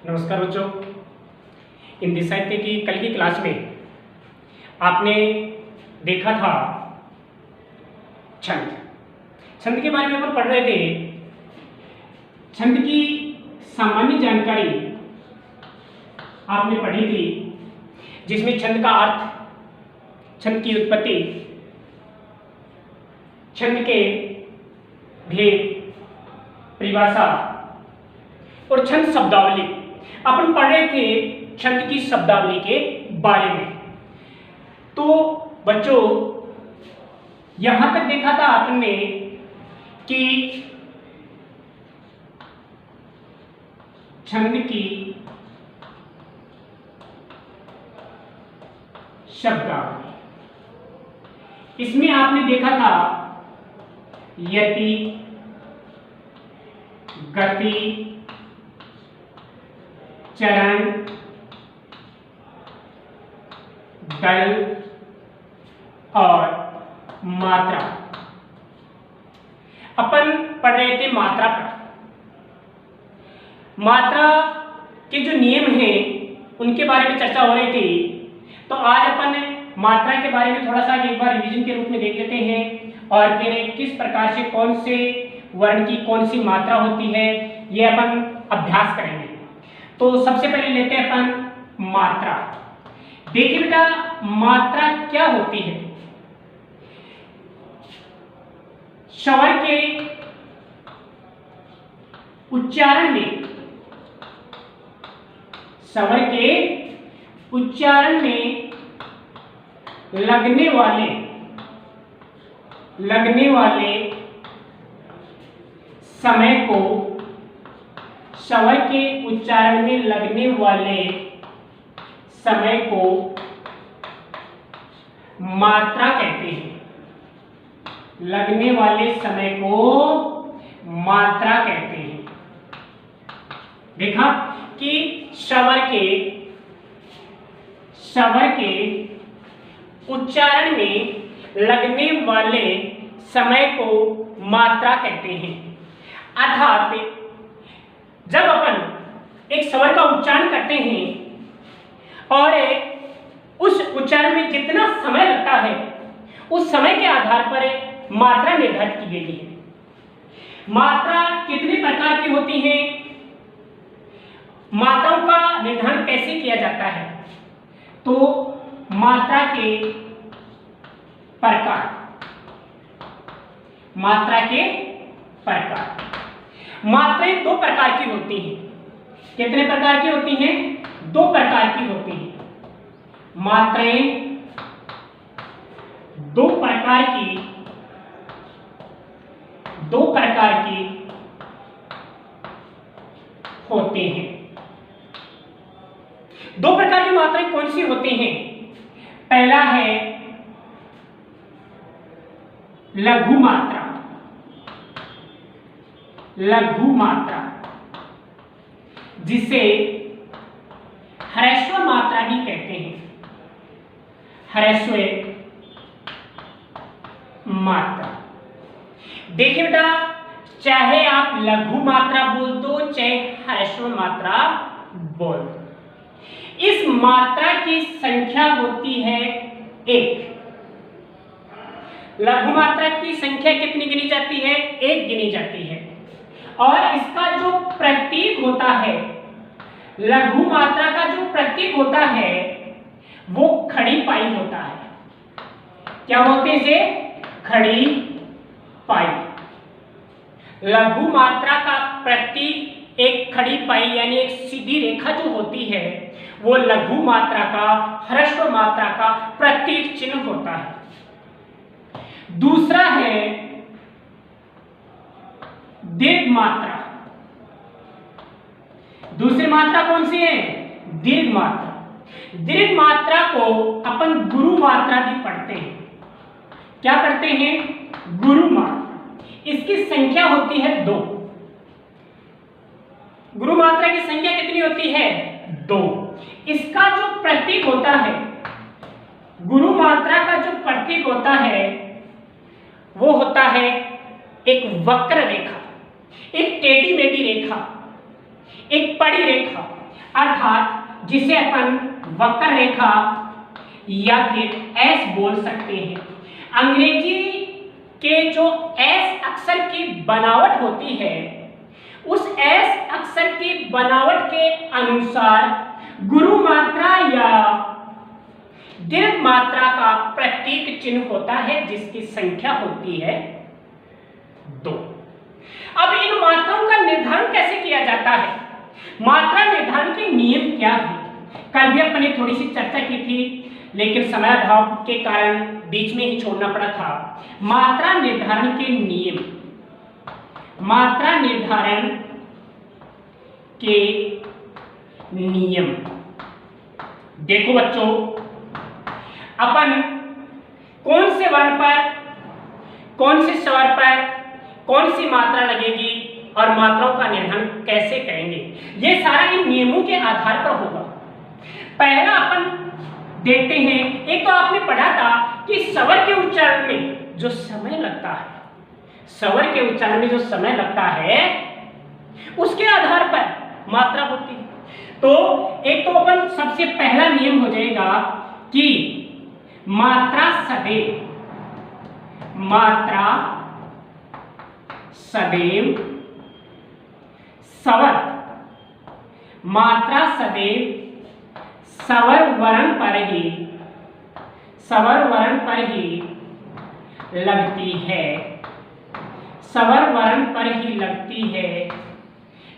नमस्कार बच्चों। हिंदी साहित्य की कल की क्लास में आपने देखा था छंद। छंद के बारे में अपन पढ़ रहे थे। छंद की सामान्य जानकारी आपने पढ़ी थी, जिसमें छंद का अर्थ, छंद की उत्पत्ति, छंद के भेद, परिभाषा और छंद शब्दावली। अपन पढ़ रहे थे छंद की शब्दावली के बारे में। तो बच्चों, यहां तक देखा था आपने कि छंद की शब्दावली, इसमें आपने देखा था यति, गति, चरण, दल और मात्रा। अपन पढ़ रहे थे मात्रा पर। मात्रा के जो नियम हैं उनके बारे में चर्चा हो रही थी। तो आज अपन मात्रा के बारे में थोड़ा सा एक बार रिवीजन के रूप में देख लेते हैं और फिर किस प्रकार से कौन से वर्ण की कौन सी मात्रा होती है ये अपन अभ्यास करेंगे। तो सबसे पहले लेते हैं अपन मात्रा। देखिए बेटा, मात्रा क्या होती है? स्वर के उच्चारण में, स्वर के उच्चारण में लगने वाले समय को, स्वर के उच्चारण में लगने वाले समय को मात्रा कहते हैं। लगने वाले समय को मात्रा कहते हैं। देखा कि स्वर के उच्चारण में लगने वाले समय को मात्रा कहते हैं। अर्थात जब अपन एक स्वर का उच्चारण करते हैं और उस उच्चारण में जितना समय लगता है, उस समय के आधार पर मात्रा निर्धारित की गई है। मात्रा कितने प्रकार की होती हैं? मात्राओं का निर्धारण कैसे किया जाता है? तो मात्रा के प्रकार, मात्रा के प्रकार। मात्राएं दो प्रकार की होती हैं। कितने प्रकार की होती हैं? दो प्रकार की होती हैं। मात्राएं दो प्रकार की होती हैं। दो प्रकार की मात्राएं कौन सी होती हैं? पहला है लघु मात्रा। लघु मात्रा जिसे ह्रस्व मात्रा भी कहते हैं। ह्रस्व मात्रा। देखिए बेटा, चाहे आप लघु मात्रा बोल दो चाहे ह्रस्व मात्रा बोल दो, इस मात्रा की संख्या होती है एक। लघु मात्रा की संख्या कितनी गिनी जाती है? एक गिनी जाती है। और इसका जो प्रतीक होता है, लघु मात्रा का जो प्रतीक होता है वो खड़ी पाई होता है। क्या बोलते हैं इसे? खड़ी पाई। लघु मात्रा का प्रतीक एक खड़ी पाई यानी एक सीधी रेखा जो होती है वो लघु मात्रा का, ह्रस्व मात्रा का प्रतीक चिन्ह होता है। दूसरा है दीर्घ मात्रा। दूसरी मात्रा कौन सी है? दीर्घ मात्रा। दीर्घ मात्रा को अपन गुरु मात्रा भी पढ़ते हैं। क्या पढ़ते हैं? गुरु मात्रा। इसकी संख्या होती है 2। गुरु मात्रा की संख्या कितनी होती है? 2। इसका जो प्रतीक होता है, गुरु मात्रा का जो प्रतीक होता है वो होता है एक वक्र रेखा, एक टेढ़ी मेढ़ी रेखा, एक पड़ी रेखा। अर्थात जिसे अपन वक्र रेखा या फिर एस बोल सकते हैं। अंग्रेजी के जो एस अक्षर की बनावट होती है, उस एस अक्षर की बनावट के अनुसार गुरु मात्रा या दीर्घ मात्रा का प्रतीक चिन्ह होता है, जिसकी संख्या होती है 2। अब इन मात्राओं का निर्धारण कैसे किया जाता है? मात्रा निर्धारण के नियम क्या है? कल भी अपने थोड़ी सी चर्चा की थी, लेकिन समय अभाव के कारण बीच में ही छोड़ना पड़ा था। मात्रा निर्धारण के नियम, मात्रा निर्धारण के नियम। देखो बच्चों, अपन कौन से वर्ण पर, कौन से स्वर पर कौन सी मात्रा लगेगी और मात्राओं का निर्धारण कैसे करेंगे, ये सारा इन नियमों के आधार पर होगा। पहला अपन देखते हैं, एक तो आपने पढ़ा था कि स्वर के उच्चारण में जो समय लगता है, स्वर के उच्चारण में जो समय लगता है, उसके आधार पर मात्रा होती है। तो एक तो अपन सबसे पहला नियम हो जाएगा कि मात्रा सदैव, मात्रा सदैव स्वर, मात्रा सदैव स्वर वर्ण पर ही, स्वर वर्ण पर ही लगती है, स्वर वर्ण पर ही लगती है,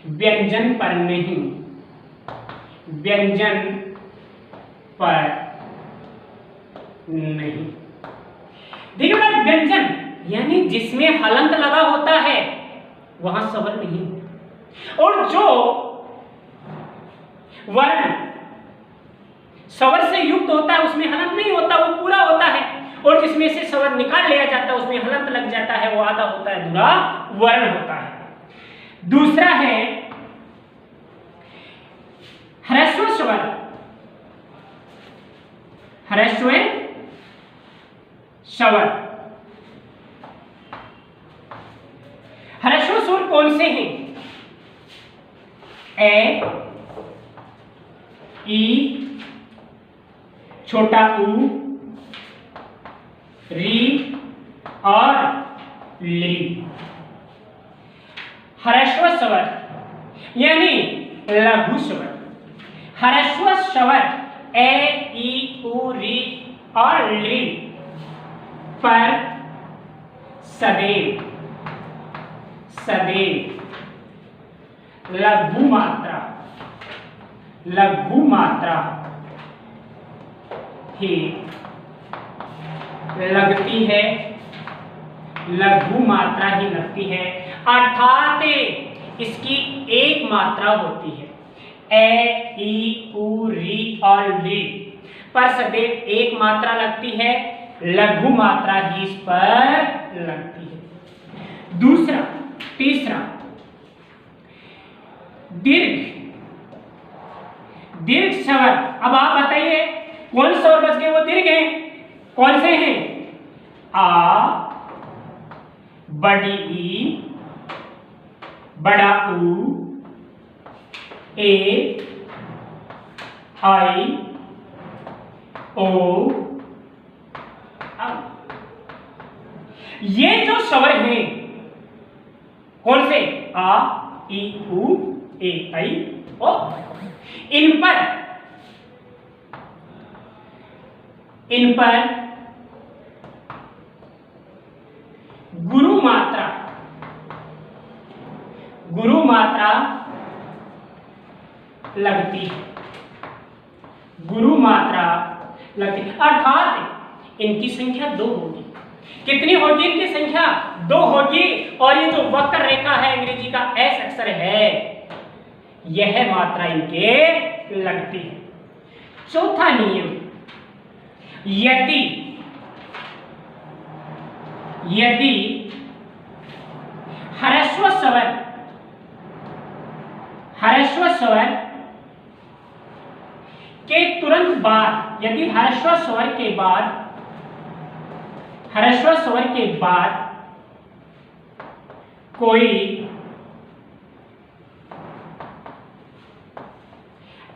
व्यंजन पर नहीं, व्यंजन पर नहीं। देखिए बेटा, व्यंजन यानी जिसमें हलंत लगा होता है वहां स्वर नहीं, और जो वर्ण स्वर से युक्त होता है उसमें हलंत नहीं होता, वो पूरा होता है, और जिसमें से स्वर निकाल लिया जाता है उसमें हलंत लग जाता है, वो आधा होता है, दूसरा वर्ण होता है। दूसरा है ह्रस्व स्वर, ह्रस्व स्वर। ह्रस्व स्वर कौन से हैं? ए, ई, छोटा ऊ, री और ली। ह्रस्व स्वर यानी लघु स्वर। ह्रस्व स्वर ए, ई, ऊ, री और ली पर सदैव, सदैव लघु मात्रा, लघु मात्रा ही लगती है, लघु मात्रा ही लगती है, अर्थात इसकी एक मात्रा होती है। ए, ई, ऊ, री और ली पर सदैव एक मात्रा लगती है, लघु मात्रा ही इस पर लगती है। दूसरा, तीसरा दीर्घ, दीर्घ स्वर। अब आप बताइए कौन से स्वर बच गए वो दीर्घ हैं? कौन से हैं? आ, बड़ी ई, बड़ा ऊ, ए, आई, ओ, ये जो स्वर हैं कौन से? आ, ई, ऊ, ए, आई, ओ, इन पर गुरु मात्रा, गुरु मात्रा लगती है, गुरु मात्रा लगती है, अर्थात इनकी संख्या 2 होगी। कितनी होगी इनकी संख्या? 2 होगी। और ये जो वक्र रेखा है अंग्रेजी का एस अक्षर है, यह मात्रा इनके लगती है। चौथा नियम, यदि, यदि ह्रस्व स्वर, ह्रस्व स्वर के तुरंत बाद, यदि ह्रस्व स्वर के बाद, ह्रस्व स्वर के बाद कोई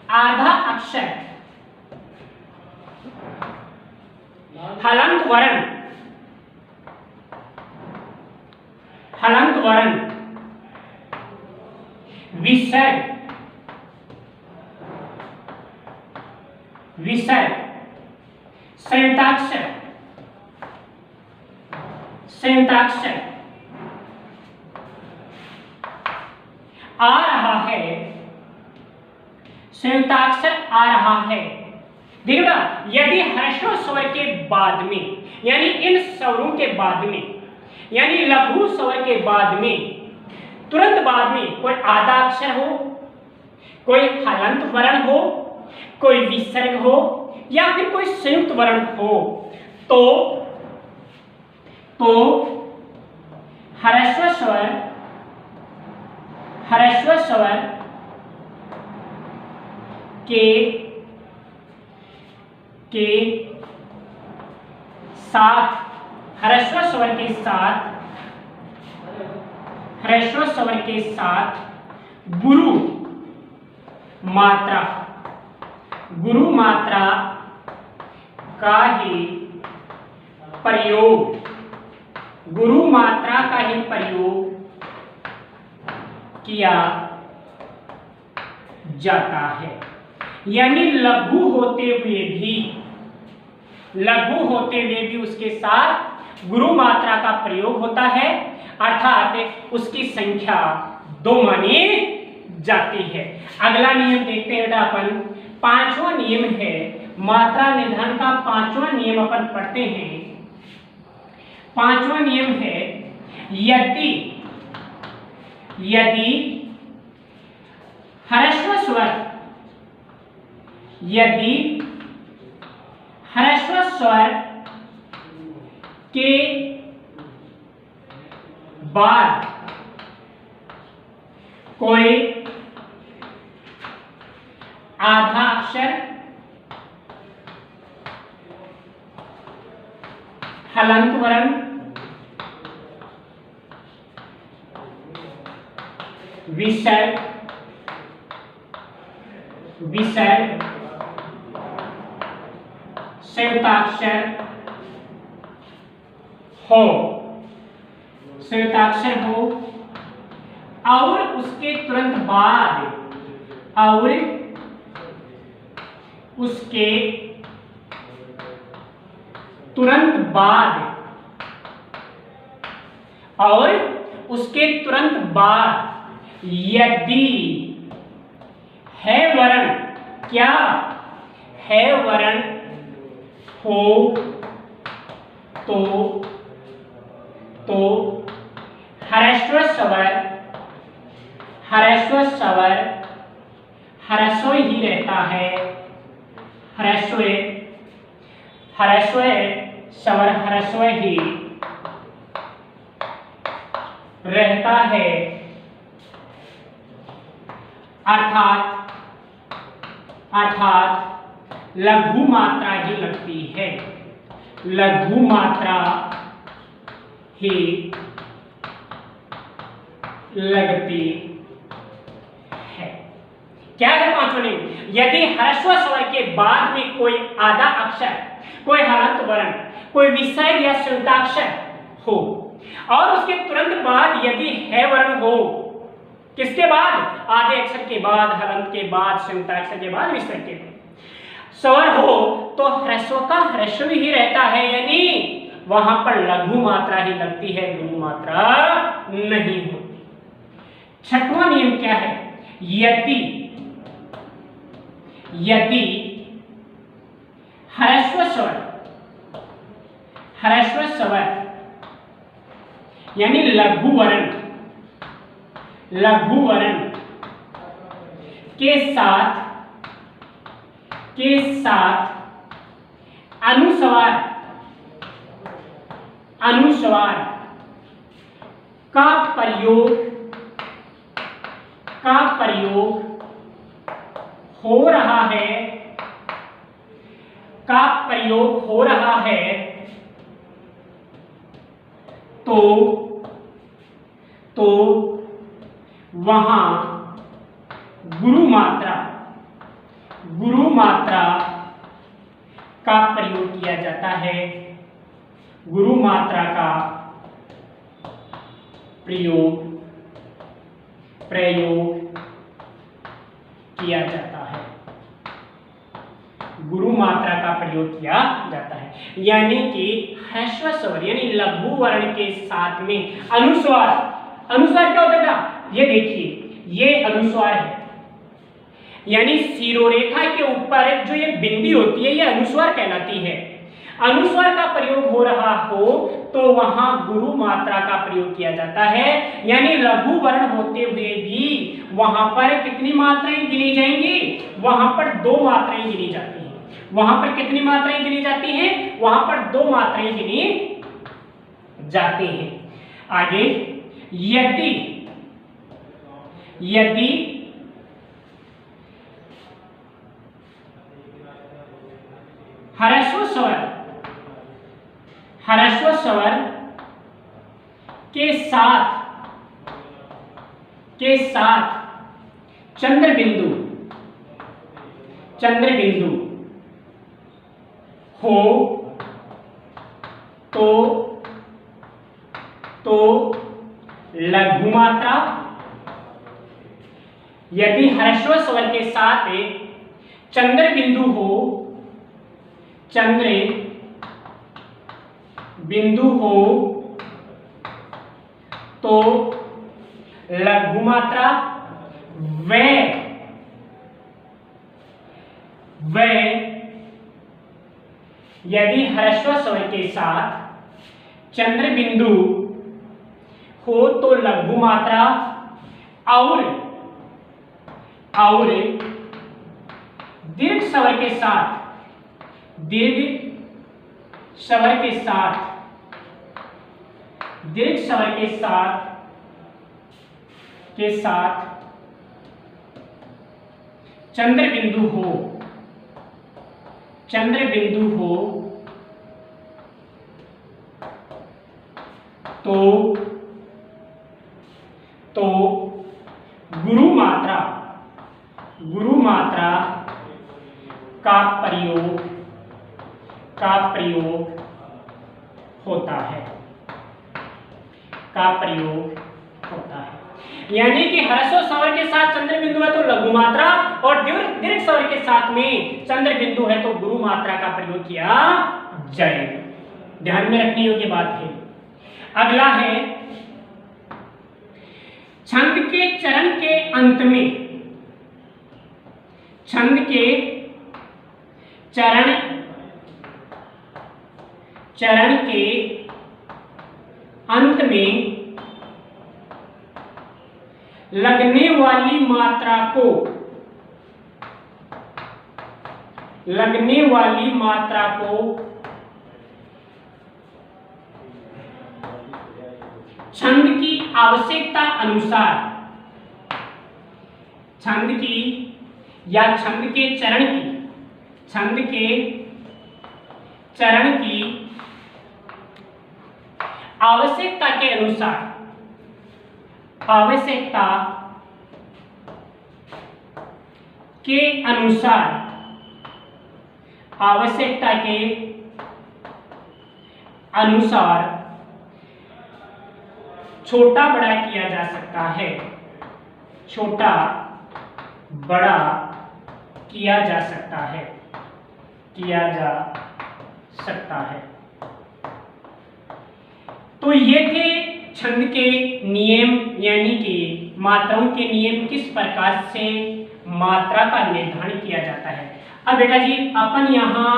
आधा अक्षर हलंत वर्ण, हलंत वर्ण, विसर्ग, विसर्ग, संयुक्ताक्षर, संयुक्ताक्षर आ रहा है, संयुक्ताक्षर आ रहा है। देखो ना, यदि ह्रस्व स्वर के बाद में, यानी इन स्वरों के बाद में, यानी लघु स्वर के बाद में, तुरंत बाद में कोई आधा अक्षर हो, कोई हलंत वर्ण हो, कोई विसर्ग हो, या फिर कोई संयुक्त वर्ण हो, तो ह्रस्व स्वर, ह्रस्व स्वर के साथ, ह्रस्व स्वर के साथ, ह्रस्व स्वर के साथ गुरु मात्रा, गुरु मात्रा का ही प्रयोग, गुरु मात्रा का ही प्रयोग किया जाता है। यानी लघु होते हुए भी, लघु होते हुए भी उसके साथ गुरु मात्रा का प्रयोग होता है, अर्थात उसकी संख्या 2 मानी जाती है। अगला नियम देखते हैं बेटा अपन, पांचवा नियम है मात्रा निर्धारण का। पांचवा नियम अपन पढ़ते हैं। पांचवा नियम है, यदि ह्रस्व स्वर, यदि ह्रस्व स्वर के बाद कोई आधा अक्षर हलंत वर्ण, विसर्ग, विसर्ग, संयुक्ताक्षर हो, संयुक्ताक्षर हो, और उसके तुरंत बाद, और उसके तुरंत बाद, और उसके तुरंत बाद यदि है वर्ण, क्या है वर्ण हो, तो ह्रस्व स्वर, ह्रस्व स्वर ह्रस्व ही रहता है, ह्रस्व, ह्रस्व स्वर ह्रस्व ही रहता है, अर्थात लघु मात्रा ही लगती है, लघु मात्रा ही लगती है। क्या है पांचवा नियम? यदि ह्रस्व स्वर के बाद में कोई आधा अक्षर, कोई हलंत वर्ण, कोई विसर्ग या संयुक्ताक्षर हो, और उसके तुरंत बाद यदि है वर्ण हो, किसके बाद? आधे अक्षर के बाद, हलंत के बाद, संयुक्ताक्षर के बाद, विसर्ग के बाद स्वर हो, तो ह्रस्व का ह्रस्व ही रहता है, यानी वहां पर लघु मात्रा ही लगती है, गुरु मात्रा नहीं होती। छठवां नियम क्या है? यदि ह्रस्व स्वर, ह्रस्व स्वर यानी लघु वर्ण, लघु वर्ण के साथ अनुस्वार, अनुस्वार का प्रयोग हो रहा है, का प्रयोग हो रहा है, तो वहां गुरु मात्रा, गुरु मात्रा का प्रयोग किया जाता है, गुरु मात्रा का प्रयोग किया जाता है, गुरु मात्रा का प्रयोग किया जाता है। यानी कि ह्रस्व स्वर यानी लघु वर्ण के साथ में अनुस्वार, अनुस्वार क्या होता है? ये देखिए, ये अनुस्वार है, यानी शिरोरेखा के ऊपर जो ये बिंदी होती है ये अनुस्वार कहलाती है। अनुस्वार का प्रयोग हो रहा हो तो वहां गुरु मात्रा का प्रयोग किया जाता है, यानी लघु वर्ण होते हुए भी वहां पर कितनी मात्राएं गिनी जाएंगी? वहां पर 2 मात्राएं गिनी जाती हैं। वहां पर कितनी मात्राएं गिनी जाती हैं? वहां पर 2 मात्राएं गिनी जाती हैं। आगे, यदि ह्रस्व स्वर के साथ चंद्र बिंदु हो तो लघु मात्रा, यदि ह्रस्व स्वर के साथ चंद्र बिंदु हो तो लघु मात्रा व यदि ह्रस्व स्वर के साथ चंद्र बिंदु हो तो लघु मात्रा और दीर्घ स्वर के साथ चंद्र बिंदु हो तो गुरु मात्रा का प्रयोग होता है, यानी कि ह्रस्व स्वर के साथ चंद्र बिंदु है तो लघु मात्रा और दीर्घ स्वर के साथ में चंद्र बिंदु है तो गुरु मात्रा का प्रयोग किया जाएगा। ध्यान में रखने योग्य बात है। अगला है छंद के चरण के अंत में, छंद के चरण के अंत में लगने वाली मात्रा को छंद की आवश्यकता अनुसार, छंद की या छंद के चरण की आवश्यकता के अनुसार, आवश्यकता के अनुसार छोटा बड़ा किया जा सकता है, छोटा बड़ा किया जा सकता है। तो ये थे छंद के नियम, यानी कि मात्राओं के नियम, किस प्रकार से मात्रा का निर्धारण किया जाता है। अब बेटा जी अपन यहाँ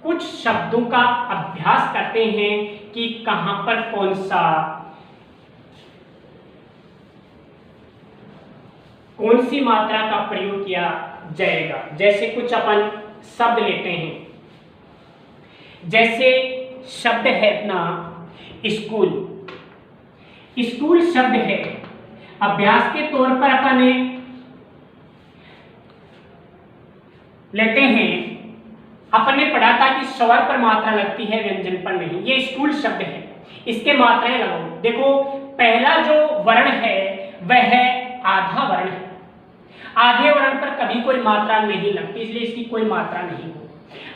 कुछ शब्दों का अभ्यास करते हैं कि कहां पर कौन सी मात्रा का प्रयोग किया जाएगा। जैसे कुछ अपन शब्द लेते हैं, जैसे शब्द है अपना स्कूल शब्द है। अभ्यास के तौर पर अपन लेते हैं, अपन ने पढ़ा था कि स्वर पर मात्रा लगती है, व्यंजन पर नहीं। ये स्कूल शब्द है, इसके मात्राएं लगाओ। देखो पहला जो वर्ण है वह है आधा वर्ण है। आधे वर्ण पर कभी कोई मात्रा नहीं लगती, इसलिए इसकी कोई मात्रा नहीं हो।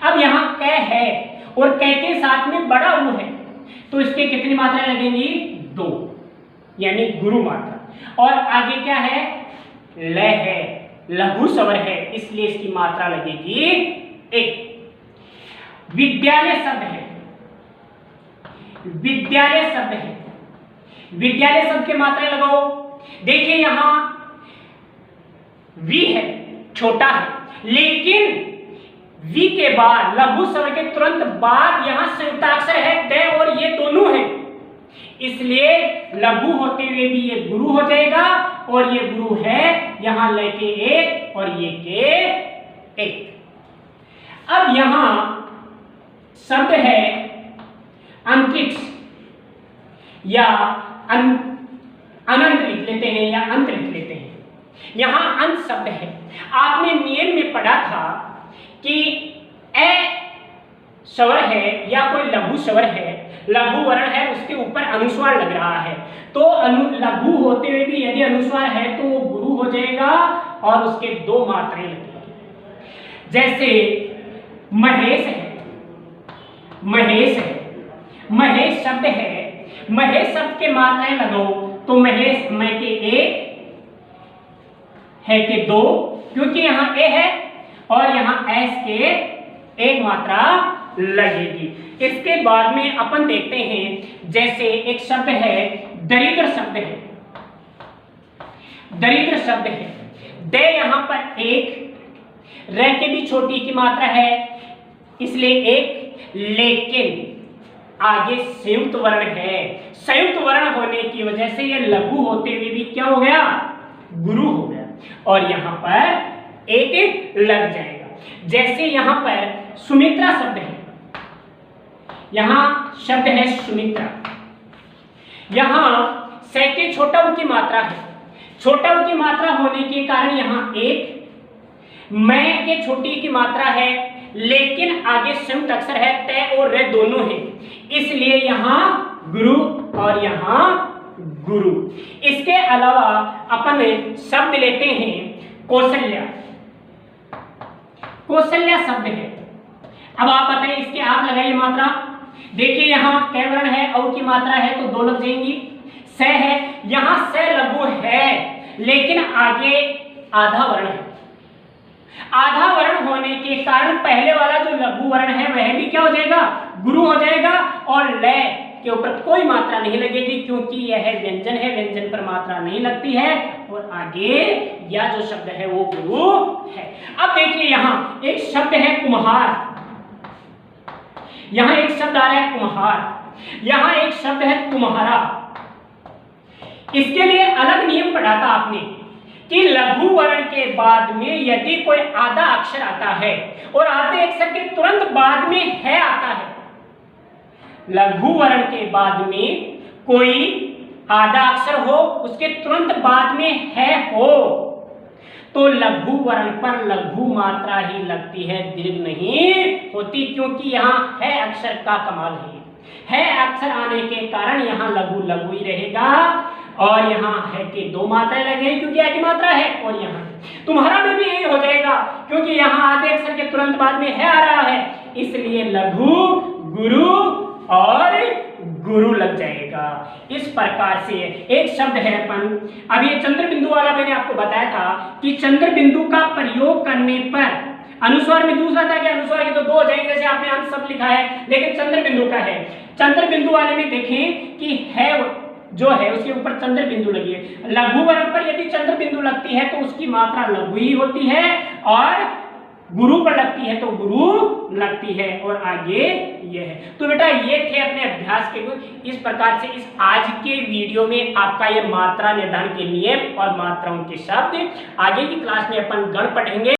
अब यहाँ क है और क के साथ में बड़ा उ है, तो इसके कितनी मात्राएं लगेंगी? 2, यानी गुरु मात्रा। और आगे क्या है? ल है, लघु स्वर है, इसलिए इसकी मात्रा लगेगी 1। विद्यालय शब्द है, विद्यालय शब्द है, विद्यालय शब्द के मात्रा लगाओ। देखिए यहां वी है, छोटा है, लेकिन वी के बाद लघु स्वर के तुरंत बाद यहां संयुक्ताक्षर है द, और ये दोनों हैं, इसलिए लघु होते हुए भी ये गुरु हो जाएगा, और ये गुरु है यहां लेके 1 और ये के 1। अब यहां शब्द है अंतरिक्ष या अनंत लिख लेते हैं या अंत लिख लेते हैं। यहां अंत शब्द है। आपने नियम में पढ़ा था कि ए स्वर है या कोई लघु स्वर है, लघु वर्ण है, उसके ऊपर अनुस्वार लग रहा है, तो लघु होते हुए भी यदि अनुस्वार है तो वो गुरु हो जाएगा और उसके 2 मात्राएं लगेंगी। जैसे महेश है, महेश है, महेश शब्द है, महेश शब्द के मात्राएं लगाओ तो महेश मैं के 1 है के 2, क्योंकि यहाँ ए है और यहाँ एस के 1 मात्रा लगेगी। इसके बाद में अपन देखते हैं, जैसे एक शब्द है दरिद्र शब्द है, दरिद्र शब्द है, दे यहां पर 1, र के भी छोटी की मात्रा है इसलिए 1, लेकिन आगे संयुक्त वर्ण है, संयुक्त वर्ण होने की वजह से ये लघु होते हुए भी क्या हो गया? गुरु हो गया, और यहां पर 1 लग जाएगा। जैसे यहां पर सुमित्रा शब्द है, यहां शब्द है सुमित्रा, यहां से के छोटा उ की मात्रा है, छोटा उ की मात्रा होने के कारण यहां 1, मैं के छोटी की मात्रा है, लेकिन आगे संयुक्त अक्षर है तय और रे दोनों हैं, इसलिए यहां गुरु और यहां गुरु। इसके अलावा अपन शब्द लेते हैं कौशल्या, कौशल्या शब्द है। अब आप बताइए, इसके आप लगाइए मात्रा। देखिए यहां कै वर्ण है, औ की मात्रा है तो 2 लग जाएंगी। स है, यहां स लघु है, लेकिन आगे आधा वर्ण है, आधा वर्ण होने के कारण पहले वाला जो लघु वर्ण है वह भी क्या हो जाएगा? गुरु हो जाएगा, और ल के ऊपर कोई मात्रा नहीं लगेगी क्योंकि यह व्यंजन है, व्यंजन पर मात्रा नहीं लगती है, और आगे या जो शब्द है वो गुरु है। अब देखिए यहां एक शब्द है कुम्हार, यहां एक शब्द आ रहा है कुम्हार, यहां एक शब्द है तुम्हारा। इसके लिए अलग नियम पढ़ा था आपने कि लघु वर्ण के बाद में यदि कोई आधा अक्षर आता है और आधे अक्षर के तुरंत बाद में है आता है, लघु वर्ण के बाद में कोई आधा अक्षर हो उसके तुरंत बाद में है हो, तो लघु वर्ण पर लघु मात्रा ही लगती है, दीर्घ नहीं होती, क्योंकि यहाँ है अक्षर का कमाल है अक्षर आने के कारण यहाँ लघु लघु ही रहेगा, और यहाँ है कि 2 मात्राएं लगेगी क्योंकि एक ही मात्रा है, और यहाँ तुम्हारा में भी यही हो जाएगा क्योंकि यहाँ आधे अक्षर के तुरंत बाद में है आ रहा है, इसलिए लघु गुरु और गुरु लग जाएगा। इस प्रकार से एक शब्द है अपन, अब ये चंद्र बिंदु वाला मैंने आपको बताया था कि चंद्र बिंदु का प्रयोग करने पर अनुस्वार में दूसरा था कि अनुस्वार के तो 2 हो जाएंगे, जैसे आपने अंत शब्द लिखा है, लेकिन चंद्र बिंदु का है। चंद्र बिंदु वाले में देखें कि है जो है उसके ऊपर चंद्र बिंदु लगी है, लघु वर्ण पर यदि चंद्र बिंदु लगती है तो उसकी मात्रा लघु ही होती है, और गुरु पर लगती है तो गुरु लगती है, और आगे ये है। तो बेटा ये थे अपने अभ्यास के इस प्रकार से इस आज के वीडियो में आपका ये मात्रा निर्धारण के नियम और मात्राओं के शब्द। आगे की क्लास में अपन गण पढ़ेंगे।